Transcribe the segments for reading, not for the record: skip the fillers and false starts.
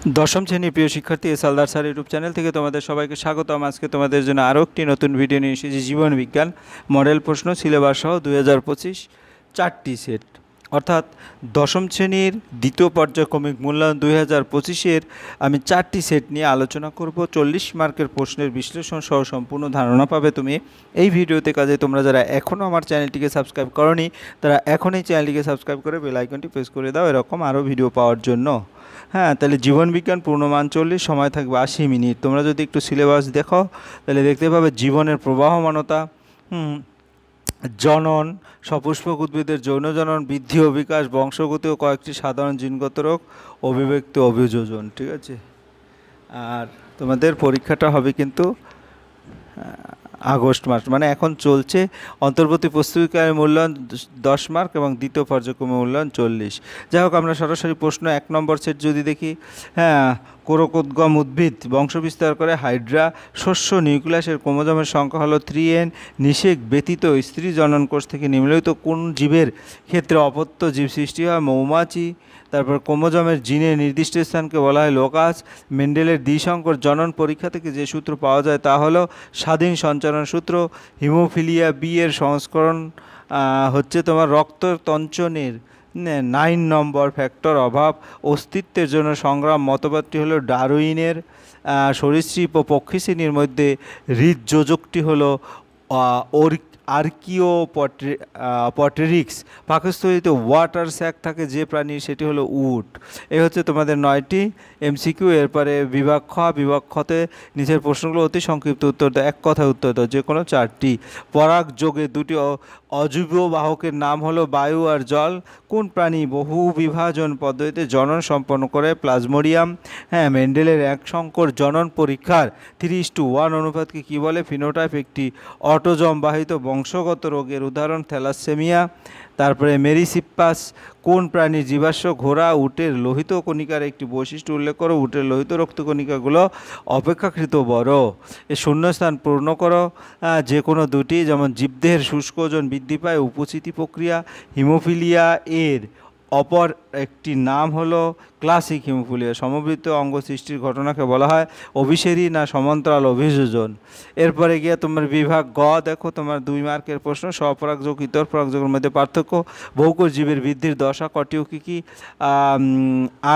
দশম শ্রেণীর প্রিয় শিক্ষার্থী সালদার স্যার ইউটিউব চ্যানেল থেকে তোমাদের সবাইকে স্বাগতম। আজকে তোমাদের জন্য আরও একটি নতুন ভিডিও নিয়ে এসেছি। জীবন বিজ্ঞান মডেল প্রশ্ন সিলেবাস সহ 2025 চারটি সেট, অর্থাৎ দশম শ্রেণীর দ্বিতীয় পর্যায়ক্রমিক মূল্যায়ন 2025-এর আমি চারটি সেট নিয়ে আলোচনা করব। 40 মার্কের প্রশ্নের বিশ্লেষণ সহ সম্পূর্ণ ধারণা পাবে তুমি এই ভিডিওতে। কাজে তোমরা যারা এখনও আমার চ্যানেলটিকে সাবস্ক্রাইব করোনি তারা এখনই চ্যানেলটিকে সাবস্ক্রাইব করে বেল আইকনটি প্রেস করে দাও এরকম আরও ভিডিও পাওয়ার জন্য। হ্যাঁ, তাহলে জীবন বিজ্ঞান পূর্ণমান 40, সময় থাকবে 80 মিনিট। তোমরা যদি একটু সিলেবাস দেখো তাহলে দেখতে পাবে জীবনের প্রবাহমানতা, জনন, সপুষ্পক উদ্ভিদের যৌন জনন, বৃদ্ধি ও বিকাশ, বংশগতি ও কয়েকটি সাধারণ জিনগত রোগ, অভিব্যক্তি, অভিযোজন। ঠিক আছে, আর তোমাদের পরীক্ষাটা হবে কিন্তু আগস্ট মাস, মানে এখন চলছে। অন্তর্বর্তী প্রস্তুতিকার মূল্যায়ন 10 মার্ক এবং দ্বিতীয় পর্যায়ক্রমে মূল্যায়ন 40। যাই হোক, আমরা সরাসরি প্রশ্ন 1 নম্বর সেট যদি দেখি, হ্যাঁ, কোরকোদ্গম উদ্ভিদ বংশ বিস্তার করে হাইড্রা। শস্য নিউক্লিয়াসের ক্রোমোজোমের সংখ্যা হলো 3n। নিষেক ব্যতীত স্ত্রী জনন কোষ থেকে নিম্নলিখিত কোন জীবের ক্ষেত্রে অপত্য জীব সৃষ্টি হয়? মৌমাছি। তারপর ক্রোমোজোমের জিনের নির্দিষ্ট স্থানকে বলা হয় লোকাস। মেন্ডেলের দ্বিসংকর জনন পরীক্ষা থেকে যে সূত্র পাওয়া যায় তা হলো স্বাধীন সঞ্চারণ সূত্র। হিমোফিলিয়া বি এর সংস্করণ হচ্ছে তোমার রক্ততঞ্চনের 9 নম্বর ফ্যাক্টর অভাব। অস্তিত্বের জন্য সংগ্রাম মতবাদটি হলো ডারউইনের। সরীসৃপ ও পক্ষী শ্রেণীর মধ্যে হৃদযোজকটি হলো আর্কিওপটেরিক্স। পাকস্থলীতে ওয়াটার স্যাক থাকে যে প্রাণী, সেটি হলো উট। এই হচ্ছে তোমাদের 9টি এমসিকিউ। এরপরে বিভাগ খ। বিভাগ খতে নিচের প্রশ্নগুলো অতি সংক্ষিপ্ত উত্তর দাও, এক কথায় উত্তর দাও, যে কোনো 4টি। পরাগ যোগে দুটি অজৈব বাহকের নাম হলো বায়ু আর জল। কোন প্রাণী বহু বিভাজন পদ্ধতিতে জনন সম্পন্ন করে? প্লাজমোডিয়াম। হ্যাঁ, মেন্ডেলের এক সংকর জনন পরীক্ষার 3:1 অনুপাতকে কী বলে? ফিনোটাইপ। একটি অটোজম বাহিত বংশগত রোগের উদাহরণ থ্যালাসেমিয়া। তারপরে মেরিসিপ্পাস কোন প্রাণীর জীবাশ্ম? ঘোড়া। উটের লোহিত কণিকার একটি বৈশিষ্ট্য উল্লেখ করো। উটের লোহিত রক্তকণিকাগুলো অপেক্ষাকৃত বড়। এ শূন্যস্থান পূর্ণ করো, যে কোনো দুটি। যেমন জীবদেহের শুষ্ক ওজন বৃদ্ধি পায় উপচিতি প্রক্রিয়া। হিমোফিলিয়া এর অপর একটি নাম হলো ক্লাসিক হিমোফিলিয়া। সমবৃত্ত অঙ্গ সৃষ্টির ঘটনাকে বলা হয় অভিসেরি না সমান্তরাল অভিযোজন। এরপরে গিয়ে তোমার বিভাগ গ দেখো, তোমার 2 মার্কের প্রশ্ন। স্বপরাগযোগ ইতর পরাগযোগের মধ্যে পার্থক্য। বহুকোষ জীবের বৃদ্ধির দশা কটি ও কী কী?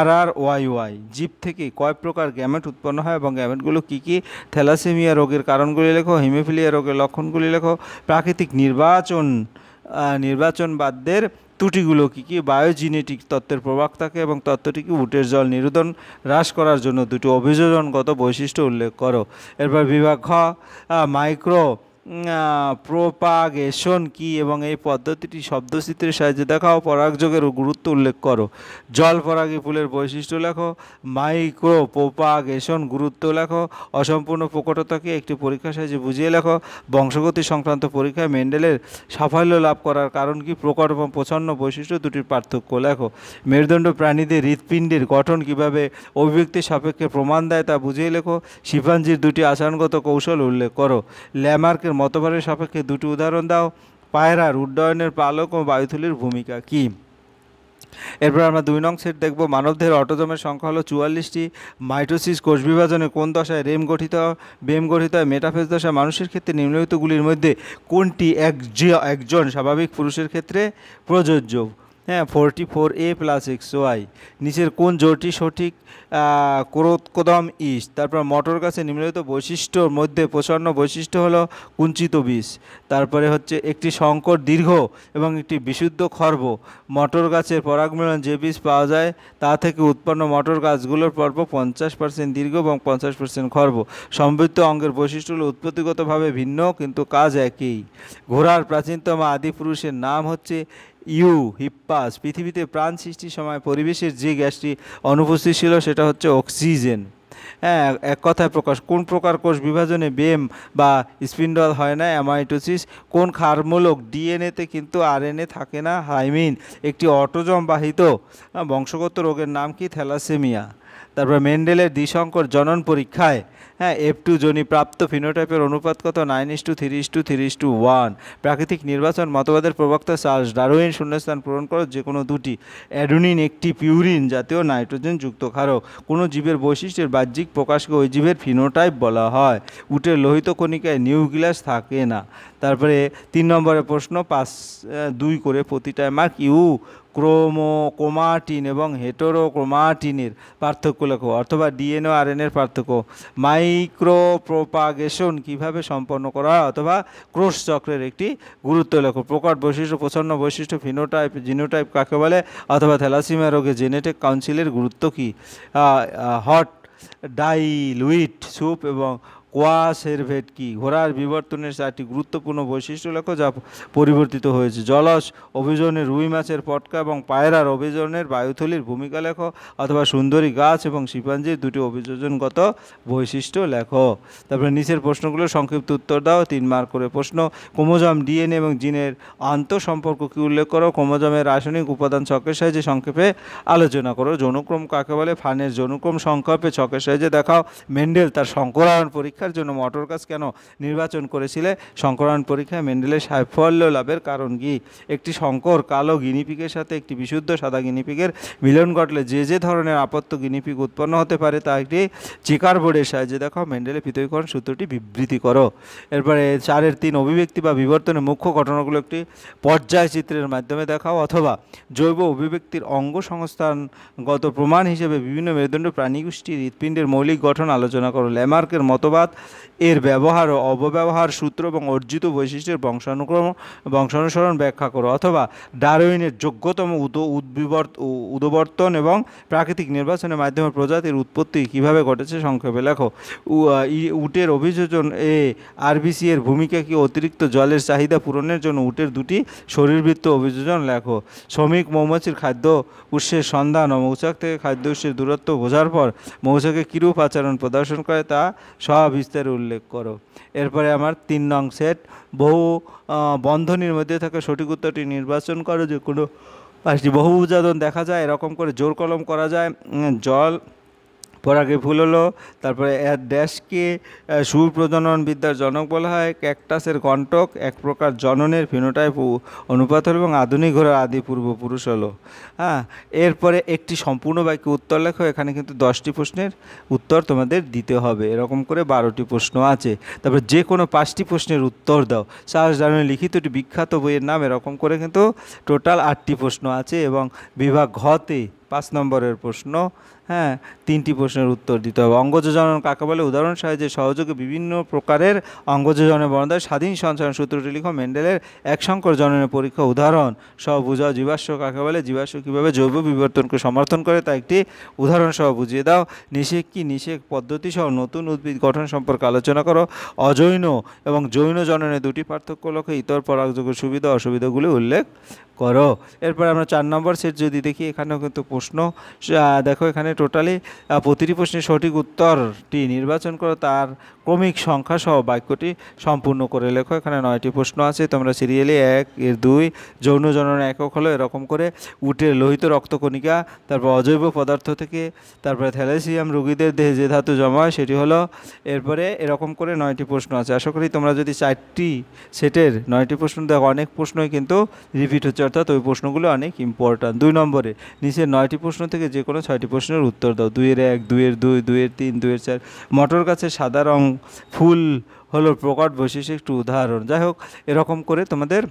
RRYY। জীব থেকে কয় প্রকার গ্যামেট উৎপন্ন হয় এবং গ্যামেটগুলো কী কী? থ্যালাসেমিয়া রোগের কারণগুলি লেখো। হিমোফিলিয়া রোগের লক্ষণগুলি লেখো। প্রাকৃতিক নির্বাচনবাদদের ত্রুটিগুলো কী কী? বায়োজিনেটিক তত্ত্বের প্রভাব থাকে এবং তত্ত্বটিকে উটের জল নিরোধন হ্রাস করার জন্য দুটি অভিযোজনগত বৈশিষ্ট্য উল্লেখ করো। এরপর বিভাগ খ। মাইক্রো প্রোপাগেশন কি এবং এই পদ্ধতিটি শব্দচিত্রের সাহায্যে দেখাও। পরাগযোগের গুরুত্ব উল্লেখ করো। জল পরাগী ফুলের বৈশিষ্ট্য লেখো। মাইক্রো প্রোপাগেশন গুরুত্ব লেখো। অসম্পূর্ণ প্রকটতাকে একটি পরীক্ষার সাহায্যে বুঝিয়ে লেখো। বংশগতি সংক্রান্ত পরীক্ষায় মেন্ডেলের সাফল্য লাভ করার কারণ কি? প্রকট এবং প্রচ্ছন্ন বৈশিষ্ট্য দুটির পার্থক্য লেখো। মেরুদণ্ড প্রাণীদের হৃৎপিণ্ডের গঠন কিভাবে অভিব্যক্তির সাপেক্ষে প্রমাণ দেয় তা বুঝিয়ে লেখো। শিম্পাঞ্জির দুটি আচরণগত কৌশল উল্লেখ করো। ল্যামার্কের মতবাদের সাপেক্ষে দুটি উদাহরণ দাও। পায়রার উড্ডয়নের পালক ও বায়ুথলির ভূমিকা কী? এরপর আমরা 2 নং সেট দেখব। মানবদেহের অটোজমের সংখ্যা হলো 44টি। মাইটোসিস কোষ বিভাজনে কোন দশায় বেম গঠিত হয়? মেটাফেজ দশা। মানুষের ক্ষেত্রে নিম্নলিখিতগুলির মধ্যে কোনটি একজন স্বাভাবিক পুরুষের ক্ষেত্রে প্রযোজ্য? হ্যাঁ, 44A + XY। নিচের কোন জোড়টি সঠিক? কোরকোদম ইস্ট। তারপর মটর গাছের নিম্নলিখিত বৈশিষ্ট্যর মধ্যে প্রচ্ছন্ন বৈশিষ্ট্য হলো কুঞ্চিত বীজ। তারপরে হচ্ছে একটি সংকর দীর্ঘ এবং একটি বিশুদ্ধ খর্ব। মটর গাছের পরাগমিলন যে বীজ পাওয়া যায় তা থেকে উৎপন্ন মটর গাছগুলোর পর্ব 50% দীর্ঘ এবং 50% খর্ব। সমবৃত্ত অঙ্গের বৈশিষ্ট্যগুলো উৎপত্তিগতভাবে ভিন্ন কিন্তু কাজ একই। ঘোড়ার প্রাচীনতম আদি পুরুষের নাম হচ্ছে হিপ্পাস। পৃথিবীতে প্রাণ সৃষ্টির সময় পরিবেশের যে গ্যাসটি অনুপস্থিত ছিল সেটা হচ্ছে অক্সিজেন। হ্যাঁ, এক কথায় প্রকাশ। কোন প্রকার কোষ বিভাজনে বেম বা স্পিন্ডল হয় না? অ্যামাইটোসিস। কোন ক্ষারমূলক ডিএনএতে কিন্তু আরএনএ থাকে না? থাইমিন। একটি অটোজম বাহিত বংশগত রোগের নাম কি? থ্যালাসেমিয়া। তারপর মেন্ডেলের দ্বিসংকর জনন পরীক্ষায় F2 জনি প্রাপ্ত ফিনোটাইপের অনুপাত কত? 9:3:3:1। প্রাকৃতিক নির্বাচন মতবাদের প্রবক্তা চার্লস ডারউইন। শূন্যস্থান পূরণ করো যে কোনো দুটি। অ্যাডেনিন একটি পিউরিন জাতীয় নাইট্রোজেন যুক্ত ক্ষারক। কোনো জীবের বৈশিষ্ট্যের বাহ্যিক প্রকাশকে ওই জীবের ফিনোটাইপ বলা হয়। উটের লোহিত কণিকায় নিউক্লিয়াস থাকে না। তারপরে 3 নম্বরের প্রশ্ন, 5-2 করে প্রতিটায় মার্ক। ক্রোমাটিন এবং হেটেরোক্রোমাটিনের পার্থক্য লেখো, অথবা ডিএনএ আরএনএর পার্থক্য। মাইক্রোপ্রোপাগেশন কিভাবে সম্পন্ন করা হয়, অথবা ক্রোশ চক্রের একটি গুরুত্ব লেখো। প্রকট বৈশিষ্ট্য, প্রচ্ছন্ন বৈশিষ্ট্য, ফিনোটাইপ, জিনোটাইপ কাকে বলে, অথবা থ্যালাসিমিয়া রোগে জেনেটিক কাউন্সিলের গুরুত্ব কী। হট ডাইলুইট স্যুপ এবং কোয়াসেরভেট কি। ঘোড়ার বিবর্তনের 4টি গুরুত্বপূর্ণ বৈশিষ্ট্য লেখো যা পরিবর্তিত হয়েছে। জলজ অভিযোজনের রুই মাছের পটকা এবং পায়রার অভিযোজনের বায়ুথলির ভূমিকা লেখো, অথবা সুন্দরী গাছ এবং শিম্পাঞ্জির 2টি অভিযোজনগত বৈশিষ্ট্য লেখো। তারপরে নিচের প্রশ্নগুলো সংক্ষিপ্ত উত্তর দাও। 3 মার্ক করে প্রশ্ন। ক্রোমোজোম, ডিএনএ এবং জিনের আন্তঃসম্পর্ক কি উল্লেখ করো। ক্রোমোজোমের রাসায়নিক উপাদান ছকের সাহায্যে সংক্ষেপে আলোচনা করো। যৌনক্রম কাকে বলে। ফানের যৌনক্রম সংক্ষেপে ছকের সাহায্যে দেখাও। মেন্ডেল তার সংকরায়ন পরীক্ষার জন্য মটর গাছ কেন নির্বাচন করেছিলে। সংকরায়ন পরীক্ষায় মেন্ডেলের সাফল্য লাভের কারণ কি। একটি সংকর কালো গিনিপিগের সাথে একটি বিশুদ্ধ সাদা গিনিপিগের মিলন ঘটলে যে ধরনের আপত্য গিনিপিগ উৎপন্ন হতে পারে তা একটি চেকার বোর্ডের সাহায্যে দেখাও। মেন্ডেলের পৃথকীকরণ সূত্রটি বিবৃতি করো। এরপরে 4-3 অভিব্যক্তি বা বিবর্তনের মুখ্য ঘটনাগুলো একটি পর্যায় চিত্রের মাধ্যমে দেখাও, অথবা জৈব অভিব্যক্তির অঙ্গ সংস্থানগত প্রমাণ হিসেবে বিভিন্ন মেরুদণ্ড প্রাণীগোষ্ঠীর হৃৎপিণ্ডের মৌলিক গঠন আলোচনা করো। ল্যামার্কের মতবাদ, এর ব্যবহার ও অপব্যবহার, সূত্র এবং অর্জিত বৈশিষ্ট্যের বংশানুসরণ ব্যাখ্যা করো, অথবা ডারউইনের যোগ্যতম উদ্বর্তন এবং প্রাকৃতিক নির্বাচনের মাধ্যমে প্রজাতির উৎপত্তি কিভাবে ঘটেছে সংক্ষেপে লেখো। উটের অভিযোজন আরবিসি এর ভূমিকা কি। অতিরিক্ত জলের চাহিদা পূরণের জন্য উটের 2টি শরীরবৃত্ত অভিযোজন লেখো। শ্রমিক মৌমাছির খাদ্য উৎসের সন্ধান ও মৌচাক থেকে খাদ্য উৎসের দূরত্ব বোঝার পর মৌচাকে কিরূপ আচরণ প্রদর্শন করে তা সবিস্তারে উল্লেখ করো। এরপরে আমার 3 নং সেট, বহু বন্ধনীর মধ্যে থাকা সঠিক উত্তরটি নির্বাচন করো। যে কোনো 5টি বহু উদাহরণ দেখা যায়, এরকম করে জোর কলম করা যায়। জল পরাগে ফুল হলো। তারপরে এর ড্যাশকে সুপ্রজনন বিদ্যার জনক বলা হয়। ক্যাকটাসের কণ্টক এক প্রকার জননের ফিনোটাইপ অনুপাত হলো এবং আধুনিক ঘোড়ার আদি পূর্বপুরুষ হলো। এরপরে একটি সম্পূর্ণ বাক্য উত্তর লেখো। এখানে কিন্তু 10টি প্রশ্নের উত্তর তোমাদের দিতে হবে, এরকম করে 12টি প্রশ্ন আছে। তারপরে যে কোনো 5টি প্রশ্নের উত্তর দাও। চার্লস ডারউইনের লিখিত একটি বিখ্যাত বইয়ের নাম, এরকম করে কিন্তু টোটাল 8টি প্রশ্ন আছে। এবং বিভাগ ঘতে 5 নম্বরের প্রশ্ন, 3টি প্রশ্নের উত্তর দিতে হবে। অঙ্গযোজনন কাকে বলে। উদাহরণ সাহায্যে সহযোগে বিভিন্ন প্রকারের অঙ্গযোজনের বর্ণনা। স্বাধীন সঞ্চালন সূত্রটি লিখো। মেন্ডেলের একসংকর জননের পরীক্ষা উদাহরণ সহ বুঝাও। জীবাশ্ম কাকে বলে। জীবাশ্ম কীভাবে জৈব বিবর্তনকে সমর্থন করে তা একটি উদাহরণ সহ বুঝিয়ে দাও। নিষেক কি। নিষেক পদ্ধতি সহ নতুন উদ্ভিদ গঠন সম্পর্কে আলোচনা করো। অজৈন এবং জৈন জননের 2টি পার্থক্য লক্ষ্যে ইতর পরাগযোগের সুবিধা অসুবিধাগুলি উল্লেখ করো। এরপর আমরা 4 নম্বর সেট যদি দেখি, এখানেও কিন্তু প্রশ্ন দেখো। এখানে টোটালি প্রতিটি প্রশ্নের সঠিক উত্তরটি নির্বাচন করো, তার ক্রমিক সংখ্যা সহ বাক্যটি সম্পূর্ণ করে লেখো। এখানে 9টি প্রশ্ন আছে, তোমরা সিরিয়ালি 1-2 যৌন জনন একক হলো, এরকম করে উটের লোহিত রক্তকণিকা, তারপর অজৈব পদার্থ থেকে, তারপরে থ্যালাসিয়াম রোগীদের দেহে যে ধাতু জমা হয় সেটি হলো। এরপরে এরকম করে 9টি প্রশ্ন আছে। আশা করি তোমরা যদি 4টি সেটের 9টি প্রশ্ন দেখো, অনেক প্রশ্নই কিন্তু রিপিট হচ্ছে, অর্থাৎ ওই প্রশ্নগুলো অনেক ইম্পর্ট্যান্ট। 2 নম্বরে নিচের 9টি প্রশ্ন থেকে যে কোনো 6টি প্রশ্নের উত্তর দাও। 2-1, 2-2, 2-3, 2-4। মটর গাছের সাদা রং ফুল হলো প্রকট বৈশিষ্ট্যের একটু উদাহরণ। যাই হোক, এরকম করে তোমাদের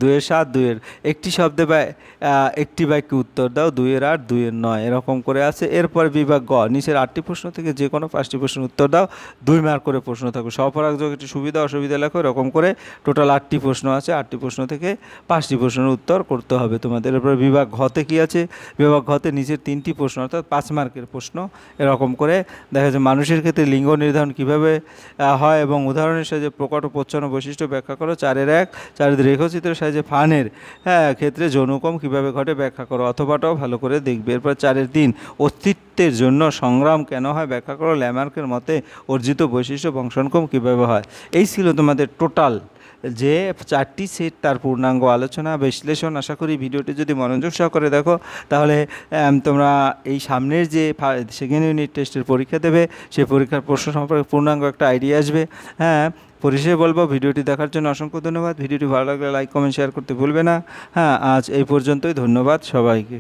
2-7, 2-এর একটি শব্দে বা একটি বাক্যে উত্তর দাও। 2-8, 2-9 এরকম করে আছে। এরপর বিভাগ গ, নিচের 8টি প্রশ্ন থেকে যে কোনো 5টি প্রশ্নের উত্তর দাও। 2 মার্ক করে প্রশ্ন থাকবে। স্বপরাগযোগ একটি সুবিধা অসুবিধা লেখো, এরকম করে টোটাল 8টি প্রশ্ন আছে। 8টি প্রশ্ন থেকে 5টি প্রশ্নের উত্তর করতে হবে তোমাদের। এরপর বিভাগ ঘতে কি আছে। বিভাগ ঘতে নিচের 3টি প্রশ্ন, অর্থাৎ 5 মার্কের প্রশ্ন, এরকম করে দেখা যাচ্ছে মানুষের ক্ষেত্রে লিঙ্গ নির্ধারণ কীভাবে হয় এবং উদাহরণের সাহায্যে প্রকট ও প্রচ্ছন্ন বৈশিষ্ট্য ব্যাখ্যা করো। 4-1, 4 রেখাচিত্রের সাহায্যে ফানের ক্ষেত্রে যৌনকম কীভাবে ঘটে ব্যাখ্যা করো। অথবাটাও ভালো করে দেখবে। এরপর 4-3 অস্তিত্বের জন্য সংগ্রাম কেন হয় ব্যাখ্যা করো। ল্যামার্কের মতে অর্জিত বৈশিষ্ট্য বংশানুক্রম কীভাবে হয়। এই ছিল তোমাদের টোটাল যে 4টি সেট তার পূর্ণাঙ্গ আলোচনা বিশ্লেষণ। আশা করি ভিডিওটি যদি মনোযোগ সহকারে দেখো তাহলে তোমরা এই সামনের যে সেকেন্ড ইউনিট টেস্টের পরীক্ষা দেবে সেই পরীক্ষার প্রশ্ন সম্পর্কে পূর্ণাঙ্গ একটা আইডিয়া আসবে। হ্যাঁ, পরিশেষে বলবো ভিডিওটি দেখার জন্য অসংখ্য ধন্যবাদ। ভিডিওটি ভালো লাগলে লাইক কমেন্ট শেয়ার করতে ভুলবে না। হ্যাঁ, আজ এই পর্যন্তই। ধন্যবাদ সবাইকে।